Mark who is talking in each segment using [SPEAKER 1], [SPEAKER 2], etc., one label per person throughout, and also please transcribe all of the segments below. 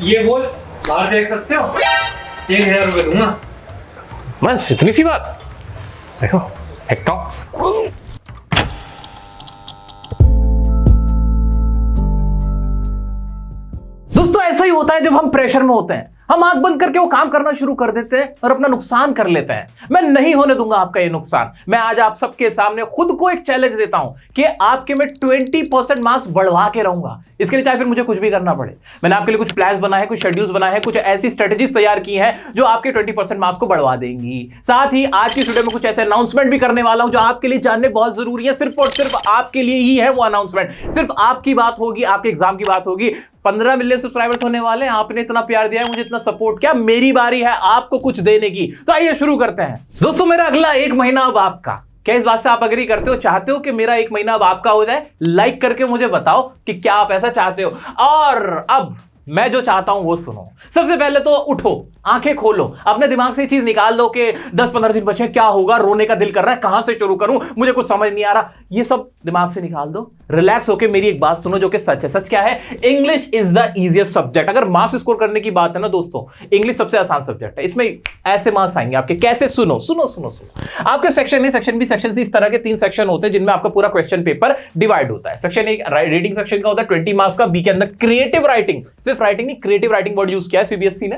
[SPEAKER 1] ये बोल, बाहर देख सकते हो? 1000 रुपये दूंगा।
[SPEAKER 2] बस इतनी सी बात। देखो देखता हूँ। दोस्तों ऐसा ही होता है जब हम प्रेशर में होते हैं, हम आंख बंद करके वो काम करना शुरू कर देते हैं और अपना नुकसान कर लेते हैं। मैं नहीं होने दूंगा आपका ये नुकसान। मैं आज आप सबके सामने खुद को एक चैलेंज देता हूं कि आपके मैं 20% मार्क्स बढ़वा के रहूंगा। इसके लिए चाहे फिर मुझे कुछ भी करना पड़े। मैंने आपके लिए कुछ प्लान्स बनाए हैं, कुछ शेड्यूल्स बनाए हैं, कुछ ऐसी स्ट्रेटेजीज तैयार की हैं जो आपके 20% मार्क्स को बढ़वा देंगी। साथ ही आज की वीडियो में कुछ ऐसे अनाउंसमेंट भी करने वाला हूं जो आपके लिए जानने बहुत जरूरी है। सिर्फ और सिर्फ आपके लिए ही है वो अनाउंसमेंट। सिर्फ आपकी बात होगी, आपके एग्जाम की बात होगी। 15 मिलियन सब्सक्राइबर्स होने वाले हैं। आपने इतना प्यार दिया है, मुझे इतना सपोर्ट किया, मेरी बारी है आपको कुछ देने की। तो आइए शुरू करते हैं। दोस्तों मेरा अगला 1 महीना अब आपका। क्या इस बात से आप अग्री करते हो, चाहते हो कि मेरा 1 महीना अब आपका हो जाए? लाइक करके मुझे बताओ कि क्या आप ऐसा चाहते हो। और अब मैं जो चाहता हूं वो सुनो। सबसे पहले तो उठो, आंखें खोलो, अपने दिमाग से ये चीज निकाल दो कि 10-15 दिन बचे, क्या होगा, रोने का दिल कर रहा है, कहां से शुरू करूं, मुझे कुछ समझ नहीं आ रहा। ये सब दिमाग से निकाल दो, रिलैक्स होकर मेरी एक बात सुनो जो कि सच है। सच क्या है? English is the easiest subject. अगर मार्क्स स्कोर करने की बात है ना दोस्तों, इंग्लिश सबसे आसान सब्जेक्ट है। इसमें ऐसे मार्क्स आएंगे आपके। कैसे? सुनो सुनो सुनो सुनो। आपके section A, section B, section C, इस तरह के 3 सेक्शन होते हैं जिनमें आपका पूरा क्वेश्चन पेपर डिवाइड होता है। सेक्शन ए रीडिंग सेक्शन का होता है 20 मार्क्स का। बी के अंदर क्रिएटिव राइटिंग, सिर्फ राइटिंग नहीं, क्रिएटिव राइटिंग वर्ड यूज किया है सीबीएसई ने,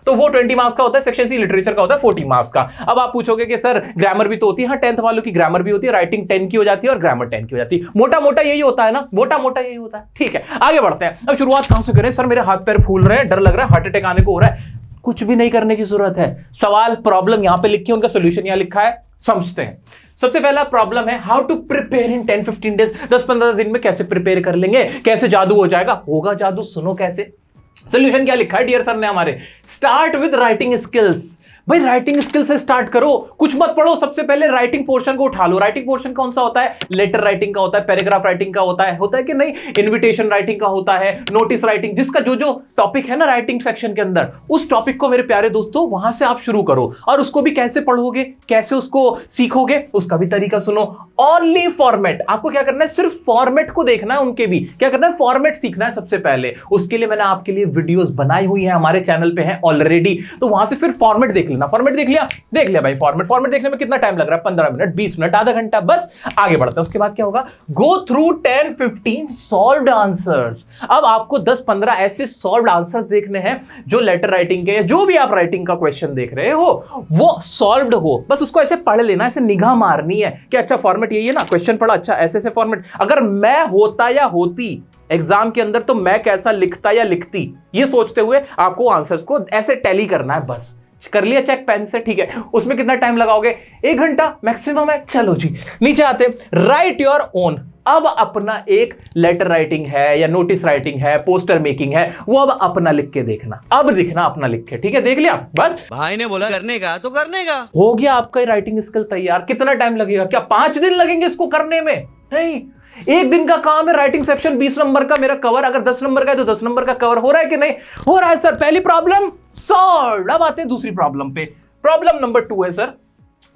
[SPEAKER 2] तो वो 20 मार्क्स का होता है। सेक्शन सी लिटरेचर का होता है 40 मार्क्स का। अब आप पूछोगे कि सर ग्रामर भी तो होती है? हाँ, 10th वालों की ग्रामर भी होती है, राइटिंग 10 की हो जाती है और ग्रामर 10 की हो जाती है। मोटा मोटा यही होता है ना, मोटा मोटा यही होता है। ठीक है, आगे बढ़ते हैं। अब शुरुआत कहां से करें? सर मेरे हाथ पैर फूल रहे हैं, डर लग रहा है, हार्ट अटैक आने को हो रहा है। कुछ भी नहीं करने की जरूरत है। सवाल, प्रॉब्लम यहां पे लिखी है, उनका सोल्यूशन यहां लिखा है, समझते हैं। सबसे पहला प्रॉब्लम है how to prepare in 10-15 days. 10-15 दिन में कैसे प्रिपेयर कर लेंगे, कैसे जादू हो जाएगा? होगा जादू, सुनो कैसे। सोल्यूशन क्या लिखा है डियर सर ने हमारे? Start with writing skills. भाई राइटिंग स्किल से स्टार्ट करो, कुछ मत पढ़ो, सबसे पहले राइटिंग पोर्शन को उठा लो। राइटिंग पोर्शन कौन सा होता है? लेटर राइटिंग का होता है, पैराग्राफ राइटिंग का होता है कि नहीं, इन्विटेशन राइटिंग का होता है, नोटिस राइटिंग, जिसका जो जो टॉपिक है ना राइटिंग सेक्शन के अंदर, उस टॉपिक को मेरे प्यारे दोस्तों वहां से आप शुरू करो। और उसको भी कैसे पढ़ोगे, कैसे उसको सीखोगे, उसका भी तरीका सुनो। ओनली फॉर्मेट, आपको क्या करना है? सिर्फ फॉर्मेट को देखना है। उनके भी क्या करना है? फॉर्मेट सीखना है सबसे पहले। उसके लिए मैंने आपके लिए वीडियोस बनाई हुई है, हमारे चैनल पे है ऑलरेडी, तो वहां से फिर फॉर्मेट देख लेना। फॉर्मेट देख लिया भाई। फॉर्मेट देखने में कितना टाइम लग रहा है? 15 मिनट, 20 मिनट, आधा घंटा, बस आगे बढ़ते हैं। उसके बाद क्या होगा? Go through 10-15 solved answers. अब आपको 10-15 ऐसे सॉल्व्ड आंसर्स देखने हैं जो लेटर राइटिंग के, जो भी आप राइटिंग का क्वेश्चन देख रहे हो वो सॉल्व्ड हो। बस उसको ऐसे पढ़ लेना, ऐसे निगाह मारनी है कि अच्छा फॉर्मेट यही है ना, क्वेश्चन पढ़ा, अच्छा ऐसे ऐसे फॉर्मेट। अगर मैं होता या होती एग्जाम के अंदर तो मैं कैसा लिखता या लिखती, ये सोचते हुए आपको आंसर्स को ऐसे टैली करना है। बस कर लिया चेक पेन से, ठीक है। उसमें कितना टाइम लगाओगे? 1 घंटा मैक्सिमम है। चलो जी नीचे आते, राइट योर ओन। अब अपना एक लेटर राइटिंग है या नोटिस राइटिंग है, पोस्टर मेकिंग है, वो अब अपना लिख के देखना। अब दिखना अपना लिख के, ठीक है। देख लिया, बस
[SPEAKER 3] भाई ने बोला करने का तो करने का,
[SPEAKER 2] हो गया आपका राइटिंग स्किल तैयार। कितना टाइम लगेगा? क्या 5 दिन लगेंगे इसको करने में? नहीं, 1 दिन का काम है। राइटिंग सेक्शन 20 नंबर का मेरा कवर, अगर 10 नंबर का है तो 10 नंबर का कवर हो रहा है कि नहीं हो रहा है? सर पहली प्रॉब्लम सॉल्व। अब आते हैं दूसरी प्रॉब्लम पे। प्रॉब्लम नंबर 2 है sir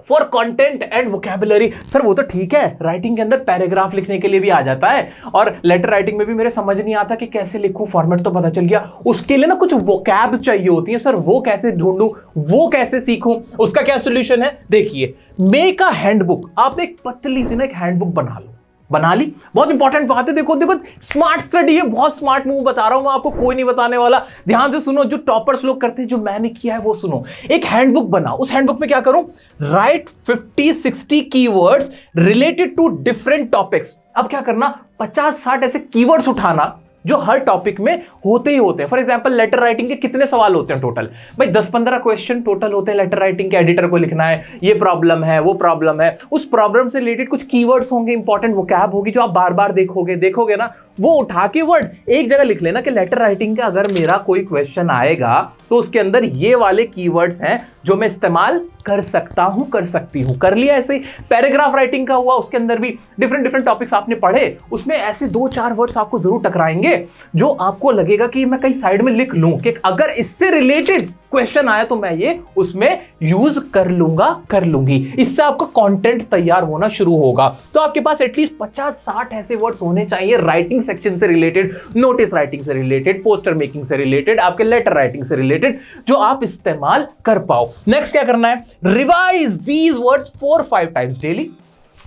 [SPEAKER 2] for content and vocabulary. Sir वो तो ठीक है, राइटिंग के अंदर पैराग्राफ लिखने के लिए भी आ जाता है और लेटर राइटिंग में भी मेरे समझ नहीं आता कि कैसे लिखूं। फॉर्मेट तो पता चल गया, उसके लिए ना कुछ वोकैब चाहिए होती है। सर वो कैसे ढूंढूं, वो कैसे सीखूं, उसका क्या सोल्यूशन है? देखिए, मेक अ हैंडबुक। आपने एक पतली सी ना एक हैंडबुक बना लो। बना ली, बहुत इंपॉर्टेंट बात है। देखो देखो, स्मार्ट स्टडी है, बहुत स्मार्ट मूव बता रहा हूं मैं आपको, कोई नहीं बताने वाला। ध्यान से सुनो, जो टॉपर्स लोग करते हैं, जो मैंने किया है वो सुनो। एक हैंडबुक बनाओ, उस हैंडबुक में क्या करूं? Write 50-60 keywords related to different topics. अब क्या करना? 50-60 ऐसे कीवर्ड्स उठाना जो हर टॉपिक में होते ही होते हैं। फॉर एग्जांपल लेटर राइटिंग के कितने सवाल होते हैं टोटल? भाई 10-15 क्वेश्चन टोटल होते हैं लेटर राइटिंग के। एडिटर को लिखना है, ये प्रॉब्लम है, वो प्रॉब्लम है, उस प्रॉब्लम से रिलेटेड कुछ कीवर्ड्स होंगे, इंपॉर्टेंट वोकैब होगी जो आप बार बार देखोगे ना, वो उठा के वर्ड एक जगह लिख लेना कि लेटर राइटिंग का अगर मेरा कोई क्वेश्चन आएगा तो उसके अंदर ये वाले कीवर्ड्स हैं जो मैं इस्तेमाल कर सकता हूं, कर सकती हूं। कर लिया। ऐसे ही पैराग्राफ राइटिंग का हुआ, उसके अंदर भी डिफरेंट टॉपिक्स आपने पढ़े, उसमें ऐसे 2-4 वर्ड्स आपको जरूर टकराएंगे जो आपको लगेगा कि मैं कहीं साइड में लिख लूं कि अगर इससे रिलेटेड क्वेश्चन आया तो मैं ये उसमें यूज कर लूंगी। इससे आपका कंटेंट तैयार होना शुरू होगा। तो आपके पास एटलीस्ट 50-60 ऐसे वर्ड्स होने चाहिए राइटिंग सेक्शन से रिलेटेड, नोटिस राइटिंग से रिलेटेड, पोस्टर मेकिंग से रिलेटेड, आपके लेटर राइटिंग से रिलेटेड, जो आप इस्तेमाल कर पाओ। नेक्स्ट क्या करना है, revise these words 4-5 times daily.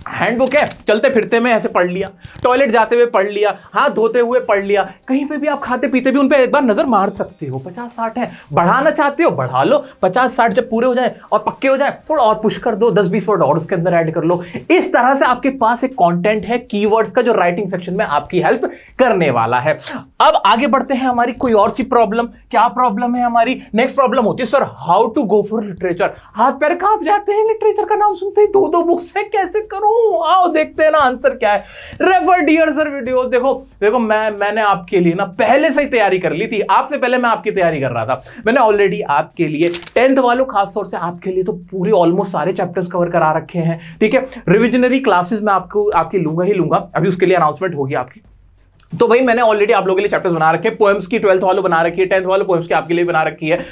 [SPEAKER 2] Handbook है, चलते फिरते में ऐसे पढ़ लिया, टॉयलेट जाते हुए पढ़ लिया, हाथ धोते हुए पढ़ लिया, कहीं पे भी आप खाते पीते भी उन पे एक बार नजर मार सकते हो। 50-60 है, बढ़ाना चाहते हो बढ़ा लो, 50-60 जब पूरे हो जाए और पक्के हो जाए थोड़ा और पुश कर दो, 10-20 वर्ड और उसके अंदर ऐड कर लो। इस तरह से आपके पास एक कंटेंट है कीवर्ड्स का जो राइटिंग सेक्शन में आपकी हेल्प करने वाला है। अब आगे बढ़ते हैं, हमारी कोई और सी प्रॉब्लम, क्या प्रॉब्लम है हमारी? नेक्स्ट प्रॉब्लम होती है, sir how to go for literature. हाथ पैर कांप जाते हैं लिटरेचर का नाम सुनते ही, 2-2 बुक्स है, कैसे करूं? आओ देखते हैं ना आंसर क्या है। Refer dear sir video. देखो मैंने आपके लिए ना पहले से ही तैयारी कर ली थी, आपसे पहले मैं आपकी तैयारी कर रहा था। मैंने ऑलरेडी आपके लिए 10th वालों खासतौर से आपके लिए तो पूरी ऑलमोस्ट सारे चैप्टर्स कवर करा रखे हैं, ठीक है। रिविजनरी क्लासेस मैं आपकी लूंगा ही लूंगा, अभी उसके लिए अनाउंसमेंट होगी आपकी। तो भाई मैंने ऑलरेडी आप लोगों के लिए चैप्टर्स बना रखे हैं, पोएम्स की 12th वालों बना रखी है, 10th वालों पोएम्स की आपके लिए बना रखी है,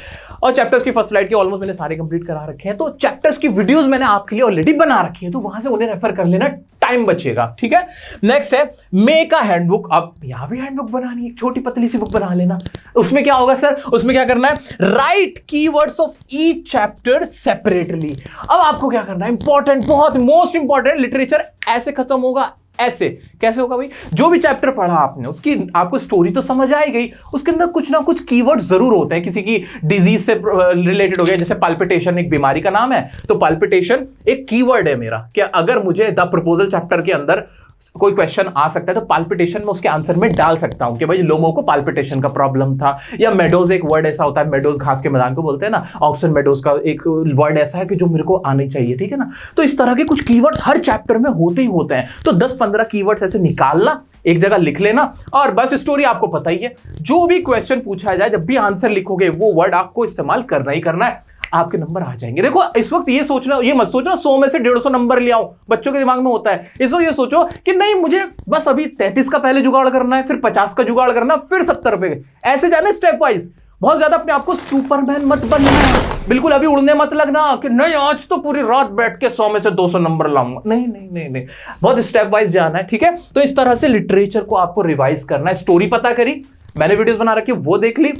[SPEAKER 2] और चैप्टर्स की फर्स्ट स्लाइड की ऑलमोस्ट मैंने सारे कंप्लीट करा रखे हैं। तो चैप्टर्स की वीडियोस मैंने आपके लिए ऑलरेडी बना रखी है, तो वहां से उन्हें रेफर कर लेना, टाइम बचेगा, ठीक है। नेक्स्ट है मेक अ हैंडबुक। अब यहां भी हैंडबुक बनानी है, छोटी पतली सी बुक बना लेना। उसमें क्या होगा सर, उसमें क्या करना है, right keywords of each chapter separately. अब आपको क्या करना है, इंपॉर्टेंट, बहुत मोस्ट इंपॉर्टेंट, लिटरेचर ऐसे खत्म होगा, ऐसे कैसे होगा भाई? जो भी चैप्टर पढ़ा आपने उसकी आपको स्टोरी तो समझ आई गई, उसके अंदर कुछ ना कुछ कीवर्ड जरूर होते हैं। किसी की डिजीज से रिलेटेड हो गया, जैसे पाल्पिटेशन एक बीमारी का नाम है, तो पाल्पिटेशन एक कीवर्ड है मेरा, कि अगर मुझे द प्रपोजल चैप्टर के अंदर कोई क्वेश्चन आ सकता है तो पाल्पिटेशन में उसके आंसर में डाल सकता हूं कि भाई लोगों को पाल्पिटेशन का प्रॉब्लम था। या मेडोज एक वर्ड ऐसा होता है, मेडोज घास के मैदान को बोलते हैं ना, ऑक्सन मेडोज का एक वर्ड ऐसा है कि जो मेरे को आने चाहिए, ठीक है ना। तो इस तरह के कुछ कीवर्ड्स हर चैप्टर में होते ही होते हैं। तो 10-15 कीवर्ड्स ऐसे निकालना, एक जगह लिख लेना, और बस स्टोरी आपको पता ही है। जो भी क्वेश्चन पूछा जाए, जब भी आंसर लिखोगे वो वर्ड आपको इस्तेमाल करना ही करना है, आपके नंबर आ जाएंगे। देखो इस वक्त ये मत सोचना 100 में से 150 नंबर ले आऊं, बच्चों के दिमाग में होता है। इस वक्त ये सोचो कि नहीं, मुझे बस अभी 33 का पहले जुगाड़ करना है, फिर 50 का जुगाड़ करना, फिर 70 पे, ऐसे जाने स्टेप वाइज। बहुत ज्यादा अपने आप को सुपरमैन मत बनना, बिल्कुल अभी उड़ने मत लगना कि नहीं आज तो पूरी रात बैठ के 100 में से 200 नंबर लाऊंगा। नहीं नहीं नहीं नहीं, बहुत स्टेप वाइज जाना है, ठीक है। तो इस तरह से लिटरेचर को आपको रिवाइज करना है। स्टोरी पता करी, मैंने वीडियोस बना रखी, वो देख ली,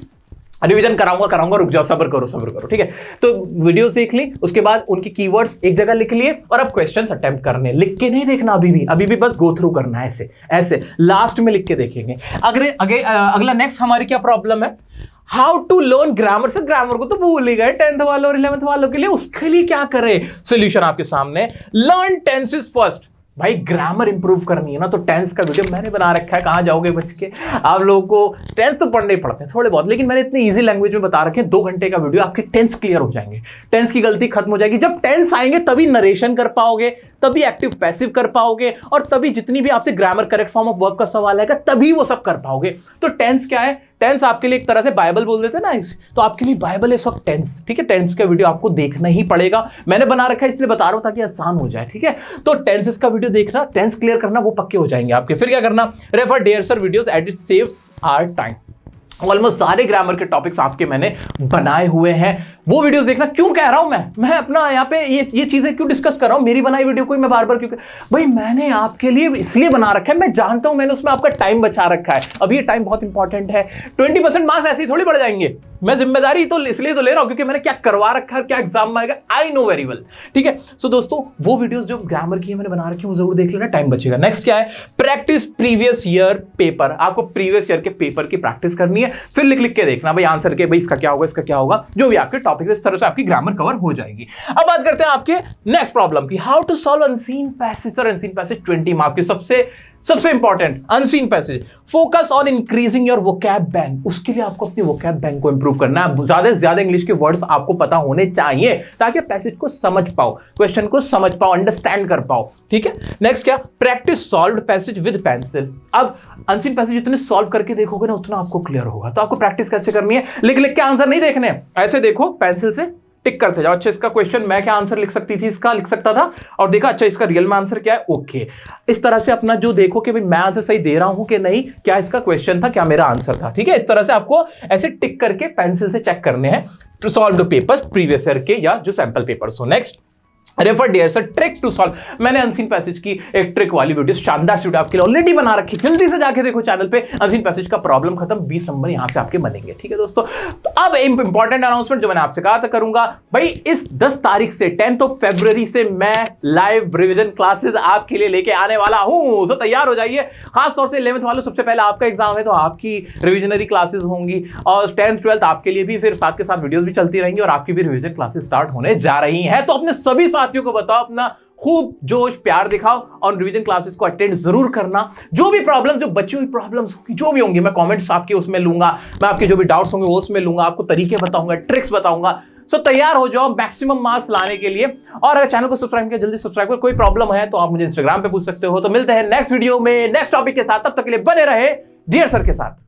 [SPEAKER 2] रिवीजन कराऊंगा, रुक जाओ, सब्र करो, ठीक है। तो वीडियोस देख ली, उसके बाद उनकी कीवर्ड्स एक जगह लिख लिए, और अब क्वेश्चंस अटेम्प्ट करने, लिख के नहीं देखना अभी भी बस गो थ्रू करना है, ऐसे लास्ट में लिख के देखेंगे। अगला नेक्स्ट हमारी क्या प्रॉब्लम है, हाउ टू लर्न ग्रामर। से ग्रामर को तो भूल ही गए 10th वालों और 11th वालों के लिए, उसके लिए क्या करें? सोल्यूशन आपके सामने, लर्न टेंसेस फर्स्ट। भाई ग्रामर इंप्रूव करनी है ना, तो टेंस का वीडियो मैंने बना रखा है। कहां जाओगे बच के, आप लोगों को टेंस तो पढ़ने ही पड़ते हैं थोड़े बहुत, लेकिन मैंने इतनी इजी लैंग्वेज में बता रखे हैं, 2 घंटे का वीडियो, आपके टेंस क्लियर हो जाएंगे, टेंस की गलती खत्म हो जाएगी। जब टेंस आएंगे तभी नरेशन कर पाओगे, तभी एक्टिव पैसिव कर पाओगे, और तभी जितनी भी आपसे grammar correct form of verb का सवाल आएगा तभी वो सब कर पाओगे। तो टेंस क्या है, टेंस आपके लिए एक तरह से बाइबल बोल देते हैं ना, तो आपके लिए बाइबल इस वक्त टेंस, ठीक है। टेंस का वीडियो आपको देखना ही पड़ेगा, मैंने बना रखा है इसलिए बता रहा हूं ताकि आसान हो जाए, ठीक है। तो टेंसेस का वीडियो देखना, टेंस क्लियर करना, वो पक्के हो जाएंगे आपके। फिर क्या करना, refer dear sir videos at it saves our time. Almost सारे ग्रामर के टॉपिक्स आपके मैंने बनाए हुए हैं, वो वीडियोस देखना। क्यों कह रहा हूं मैं अपना यहाँ पे ये चीजें क्यों डिस्कस कर रहा हूं, मेरी बनाई वीडियो को मैं बार बार क्यों, भाई मैंने आपके लिए इसलिए बना रखा है, मैं जानता हूं मैंने उसमें आपका टाइम बचा रखा है। अभी ये टाइम बहुत इंपॉर्टेंट है, 20% मार्क्स ऐसे ही थोड़ी बढ़ जाएंगे, मैं जिम्मेदारी तो इसलिए तो ले रहा हूं क्योंकि मैंने क्या करवा रखा है, क्या एग्जाम में आएगा, आई नो वेरी वेल, ठीक है। सो दोस्तों वो वीडियोस जो ग्रामर की मैंने बना रखी है वो जरूर देख लेना, टाइम बचेगा। नेक्स्ट क्या है, प्रैक्टिस प्रीवियस ईयर पेपर। आपको प्रीवियस ईयर के पेपर की प्रैक्टिस करनी है, फिर लिख के देखना भाई आंसर के, भाई इसका क्या होगा, इसका क्या होगा, जो भी आपके टॉपिक है, इस तरह से आपकी ग्रामर कवर हो जाएगी। अब बात करते हैं आपके नेक्स्ट प्रॉब्लम की, how to solve unseen passage. Sir unseen passage 20 marks की सबसे important unseen passage. Focus on increasing your vocab bank. उसके लिए आपको अपनी वोकैब बैंक को इंप्रूव करना है, ज्यादा से ज्यादा इंग्लिश के वर्ड्स आपको पता होने चाहिए ताकि पैसेज को समझ पाओ, क्वेश्चन को समझ पाओ, अंडरस्टैंड कर पाओ, ठीक है। नेक्स्ट क्या, practice solved passage with pencil. अब अनसीन पैसेज जितने सॉल्व करके देखोगे ना उतना आपको क्लियर होगा। तो आपको प्रैक्टिस कैसे करनी है, लिख के आंसर नहीं देखने, ऐसे देखो पेंसिल से टिक करते जाओ। अच्छा इसका क्वेश्चन मैं क्या आंसर लिख सकती थी, इसका लिख सकता था, और देखा अच्छा इसका रियल में आंसर क्या है, ओके। इस तरह से अपना जो देखो कि भाई मैं आंसर सही दे रहा हूं कि नहीं, क्या इसका क्वेश्चन था, क्या मेरा आंसर था, ठीक है। इस तरह से आपको ऐसे टिक करके पेंसिल से चेक करने हैं to solve the papers previous year के या जो सैंपल पेपर्स हो। Next, refer dear sir trick to solve. मैंने अनसीन पैसेज की एक ट्रिक वाली वीडियो शानदार वीडियो आपके लिए ऑलरेडी बना रखी, जल्दी से जाके देखो चैनल पे। अनसीन पैसेज का प्रॉब्लम खत्म, 20 नंबर यहां से आपके बनेंगे, ठीक है दोस्तों। तो अब इंपॉर्टेंट अनाउंसमेंट जो मैंने आपसे कहा था करूंगा भाई, इस 10 तारीख से 10 फरवरी से मैं लाइव रिवीजन क्लासेस आपके लिए लेके आने वाला हूं, तो तैयार हो जाइए। खासतौर से 11th वालों, सबसे पहले आपका एग्जाम है तो आपकी रिविजनरी क्लासेस होंगी, और 10th 12th आपके लिए भी, फिर साथ के साथ वीडियोस भी चलती रहेंगी, और आपकी भी रिवीजन क्लासेस स्टार्ट होने जा रही हैं। तो अपने सभी साथियों को बताओ, अपना खूब जोश प्यार दिखाओ और रिवीजन क्लासेस को अटेंड जरूर करना। जो भी प्रॉब्लम्स, जो बची हुई प्रॉब्लम्स होंगी, जो भी होंगी, मैं कमेंट्स आपके उसमें लूंगा, मैं आपके जो भी डाउट्स होंगे वो उसमें लूंगा, आपको तरीके बताऊंगा, ट्रिक्स बताऊंगा। सो तैयार हो जाओ मैक्सिमम मार्क्स लाने के लिए। और अगर चैनल को सब्सक्राइब किया, जल्दी सब्सक्राइब करो। कोई प्रॉब्लम है तो आप मुझे इंस्टाग्राम पे पूछ सकते हो। तो मिलते हैं नेक्स्ट वीडियो में नेक्स्ट टॉपिक के साथ, तब तक के लिए बने रहे डियर सर के साथ।